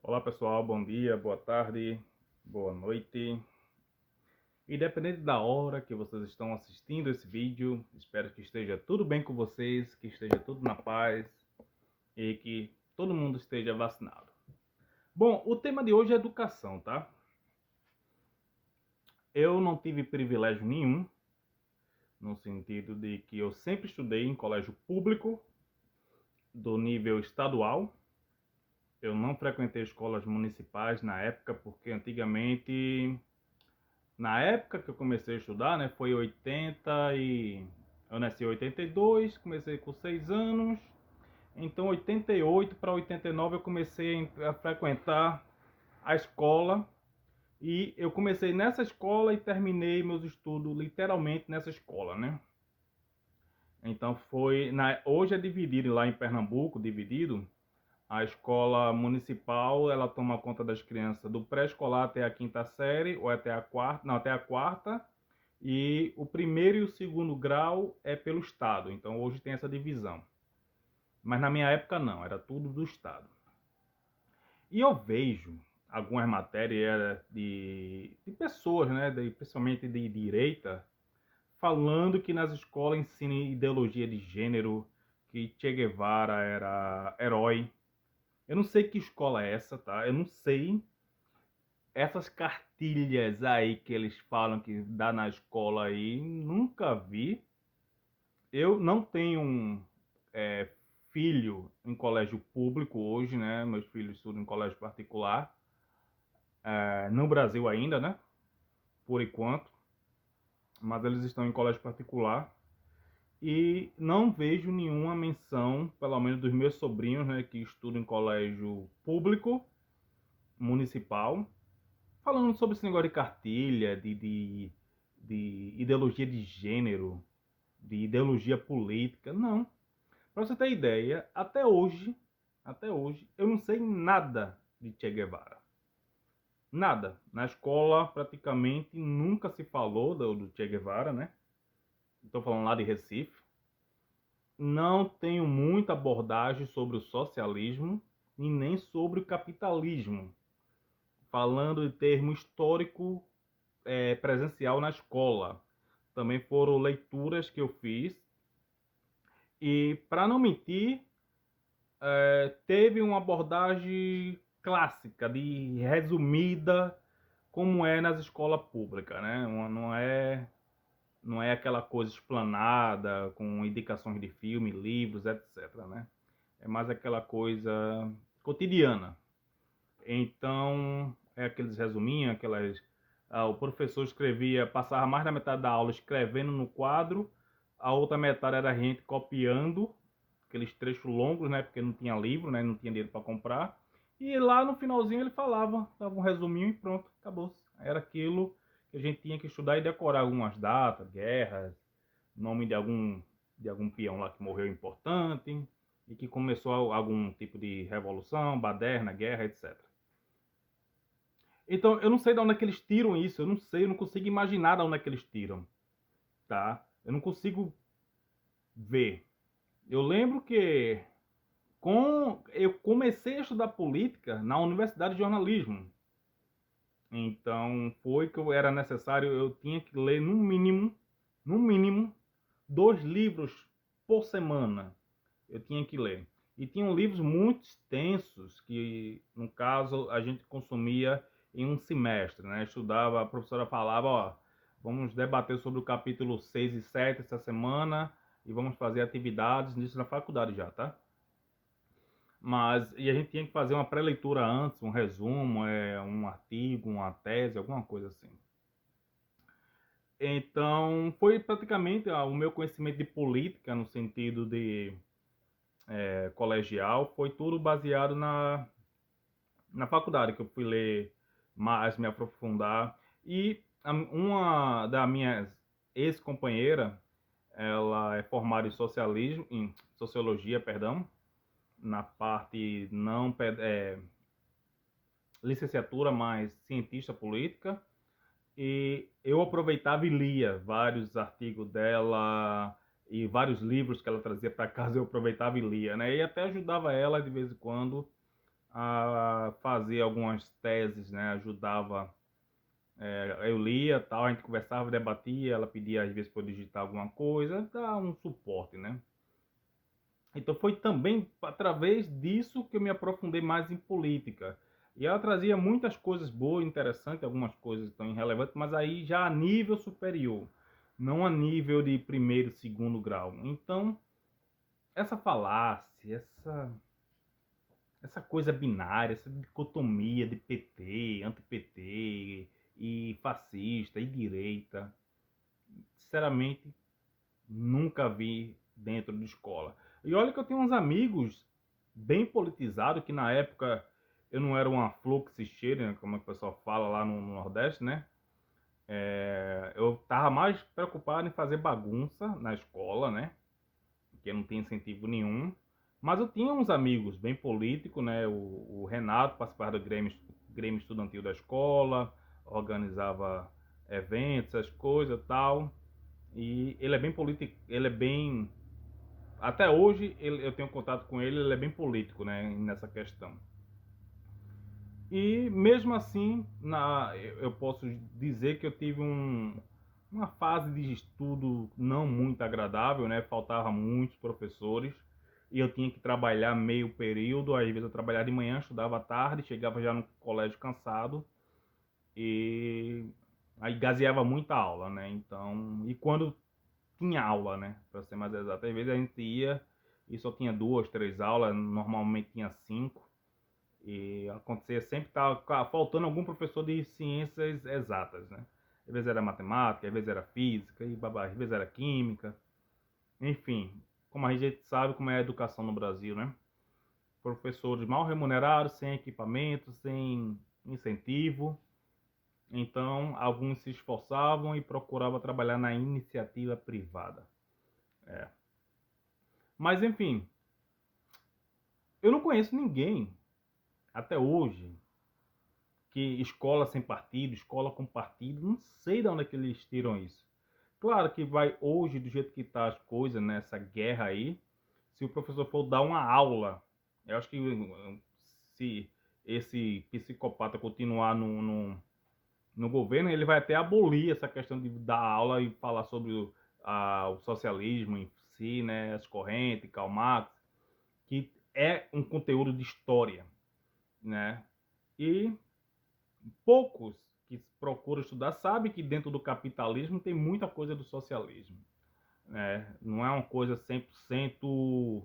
Olá pessoal, bom dia, boa tarde, boa noite. Independente da hora que vocês estão assistindo esse vídeo, espero que esteja tudo bem com vocês, que esteja tudo na paz e que todo mundo esteja vacinado. Bom, o tema de hoje é educação, tá? Eu não tive privilégio nenhum, no sentido de que eu sempre estudei em colégio público, do nível estadual. Eu não frequentei escolas municipais na época, porque antigamente, na época que eu comecei a estudar, né, foi 80 e... Eu nasci em 82, comecei com 6 anos. Então, 88 para 89 eu comecei a frequentar a escola. E eu comecei nessa escola e terminei meus estudos literalmente nessa escola, né? Então hoje é dividido lá em Pernambuco, dividido. A escola municipal, ela toma conta das crianças do pré-escolar até a quinta série, ou até a quarta, não, até a quarta, e o primeiro e o segundo grau é pelo estado. Então hoje tem essa divisão. Mas na minha época não, era tudo do estado. E eu vejo algumas matérias de pessoas, né, principalmente de direita, falando que nas escolas ensinam ideologia de gênero, que Che Guevara era herói. Eu não sei que escola é essa, tá? Eu não sei. Essas cartilhas aí que eles falam que dá na escola aí, nunca vi. Eu não tenho é, filho em colégio público hoje, né? Meus filhos estudam em colégio particular. No Brasil ainda, né? Por enquanto. Mas eles estão em colégio particular. E não vejo nenhuma menção, pelo menos dos meus sobrinhos, né? Que estudam em colégio público, municipal, falando sobre esse negócio de cartilha, de ideologia de gênero, de ideologia política. Não. Para você ter ideia, até hoje, eu não sei nada de Che Guevara. Nada. Na escola, praticamente, nunca se falou do Che Guevara, né? Estou falando lá de Recife. Não tenho muita abordagem sobre o socialismo e nem sobre o capitalismo. Falando de termo histórico presencial na escola. Também foram leituras que eu fiz. E, para não mentir, teve uma abordagem clássica, de resumida, como é nas escolas públicas, né? Não é aquela coisa explanada, com indicações de filme, livros, etc, né? É mais aquela coisa cotidiana. Então, é aqueles resuminhos, o professor escrevia, passava mais da metade da aula escrevendo no quadro, a outra metade era a gente copiando, aqueles trechos longos, né? Porque não tinha livro, né? Não tinha dinheiro para comprar. E lá no finalzinho ele falava, dava um resuminho e pronto, acabou. Era aquilo que a gente tinha que estudar e decorar algumas datas, guerras, nome de algum peão lá que morreu importante e que começou algum tipo de revolução, baderna, guerra, etc. Então, eu não sei de onde é que eles tiram isso, eu não sei, eu não consigo imaginar de onde é que eles tiram, tá? Eu não consigo ver. Eu lembro que eu comecei a estudar política na Universidade de Jornalismo. Então, foi que era necessário, eu tinha que ler no mínimo, 2 livros por semana. Eu tinha que ler. E tinham livros muito extensos que, no caso, a gente consumia em um semestre, né? Estudava, a professora falava, ó, vamos debater sobre o capítulo 6 e 7 essa semana e vamos fazer atividades nisso na faculdade já, tá? E a gente tinha que fazer uma pré-leitura antes, um resumo, um artigo, uma tese, alguma coisa assim. Então, foi praticamente o meu conhecimento de política, no sentido de colegial, foi tudo baseado na faculdade, que eu fui ler mais, me aprofundar. E uma das minhas ex-companheiras, ela é formada em sociologia, perdão, na parte não licenciatura, mas cientista política. E eu aproveitava e lia vários artigos dela e vários livros que ela trazia para casa, eu aproveitava e lia, né? E até ajudava ela de vez em quando fazia algumas teses, né? Ajudava, eu lia, tal, a gente conversava, debatia, ela pedia às vezes para eu digitar alguma coisa, dar um suporte, né? Então foi também através disso que eu me aprofundei mais em política. E ela trazia muitas coisas boas, interessantes, algumas coisas tão irrelevantes, mas aí já a nível superior, não a nível de primeiro, segundo grau. Então, essa falácia, essa coisa binária, essa dicotomia de PT, anti-PT e fascista e direita, sinceramente, nunca vi dentro de escola. E olha que eu tenho uns amigos bem politizados, que na época eu não era uma flor que se cheira, né, como o pessoal fala lá no Nordeste, né? Eu tava mais preocupado em fazer bagunça na escola, né? Que não tem incentivo nenhum. Mas eu tinha uns amigos bem políticos, né? O Renato participava do Grêmio Estudantil da escola, organizava eventos, essas coisas e tal. E ele é bem político, ele é bem. Até hoje eu tenho contato com ele, ele é bem político, né? Nessa questão. E mesmo assim, eu posso dizer que eu tive uma fase de estudo não muito agradável, né? Faltava muitos professores e eu tinha que trabalhar meio período. Às vezes eu trabalhava de manhã, estudava à tarde, chegava já no colégio cansado e aí gaseava muita aula, né? Então, e quando tinha aula, né? Para ser mais exato, às vezes a gente ia e só tinha duas, três aulas, normalmente tinha cinco. E acontecia sempre estar faltando algum professor de ciências exatas, né? Às vezes era matemática, às vezes era física, e às vezes era química. Enfim, como a gente sabe como é a educação no Brasil, né? Professores mal remunerados, sem equipamento, sem incentivo. Então, alguns se esforçavam e procuravam trabalhar na iniciativa privada. É. Mas, enfim, eu não conheço ninguém, até hoje, que escola sem partido, escola com partido, não sei de onde é que eles tiram isso. Claro que vai hoje, do jeito que tá as coisas, nessa guerra aí, se o professor for dar uma aula, eu acho que se esse psicopata continuar no governo, ele vai até abolir essa questão de dar aula e falar sobre o socialismo em si, né, as correntes, Karl Marx, que é um conteúdo de história, né? E poucos que procuram estudar sabem que dentro do capitalismo tem muita coisa do socialismo, né? Não é uma coisa 100%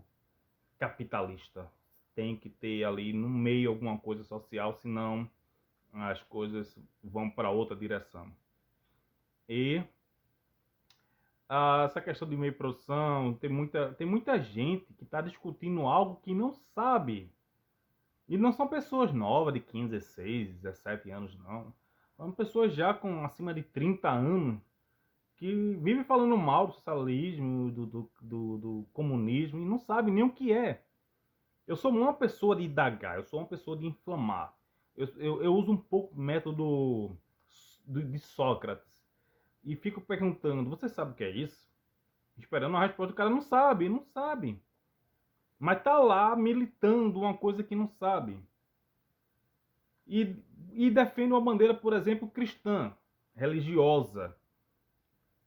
capitalista. Tem que ter ali no meio alguma coisa social, senão as coisas vão para outra direção. E essa questão de meio produção, tem muita gente que está discutindo algo que não sabe. E não são pessoas novas de 15, 16, 17 anos, não. São pessoas já com acima de 30 anos que vivem falando mal do socialismo, do comunismo e não sabem nem o que é. Eu sou uma pessoa de indagar, eu sou uma pessoa de inflamar. Eu uso um pouco o método de Sócrates e fico perguntando: você sabe o que é isso? Esperando a resposta. O cara não sabe, não sabe. Mas tá lá militando uma coisa que não sabe. E, e defende uma bandeira, por exemplo, cristã, religiosa.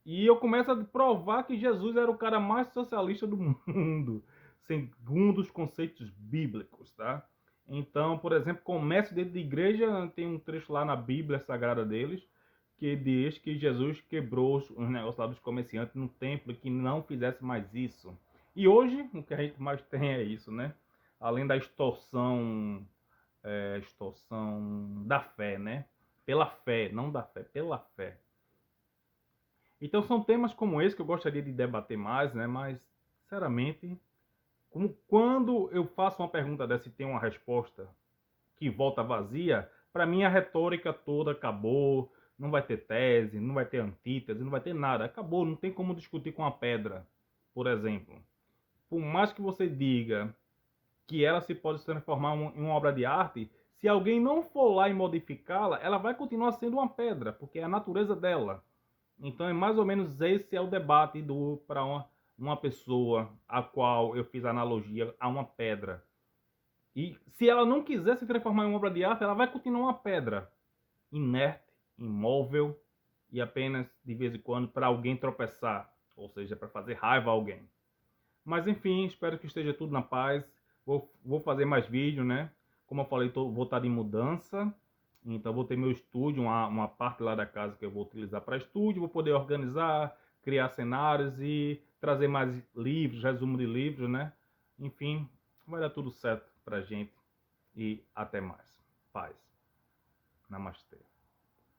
E eu começo a provar que Jesus era o cara mais socialista do mundo, segundo os conceitos bíblicos, tá? Então, por exemplo, comércio dentro de igreja, tem um trecho lá na Bíblia Sagrada deles, que diz que Jesus quebrou os negócios lá dos comerciantes no templo, que não fizesse mais isso. E hoje, o que a gente mais tem é isso, né? Além da extorsão da fé, né? Pela fé, não da fé, pela fé. Então são temas como esse que eu gostaria de debater mais, né? Mas, sinceramente, quando eu faço uma pergunta dessa e tem uma resposta que volta vazia, para mim a retórica toda acabou, não vai ter tese, não vai ter antítese, não vai ter nada. Acabou, não tem como discutir com a pedra, por exemplo. Por mais que você diga que ela se pode transformar em uma obra de arte, se alguém não for lá e modificá-la, ela vai continuar sendo uma pedra, porque é a natureza dela. Então é mais ou menos esse é o debate para uma pessoa a qual eu fiz analogia a uma pedra. E se ela não quiser se transformar em uma obra de arte, ela vai continuar uma pedra inerte, imóvel e apenas de vez em quando para alguém tropeçar, ou seja, para fazer raiva a alguém. Mas enfim, espero que esteja tudo na paz. Vou fazer mais vídeos, né? Como eu falei, vou estar em mudança. Então vou ter meu estúdio, uma parte lá da casa que eu vou utilizar para estúdio. Vou poder organizar, criar cenários e trazer mais livros, resumo de livros, né? Enfim, vai dar tudo certo pra gente. E até mais. Paz. Namastê.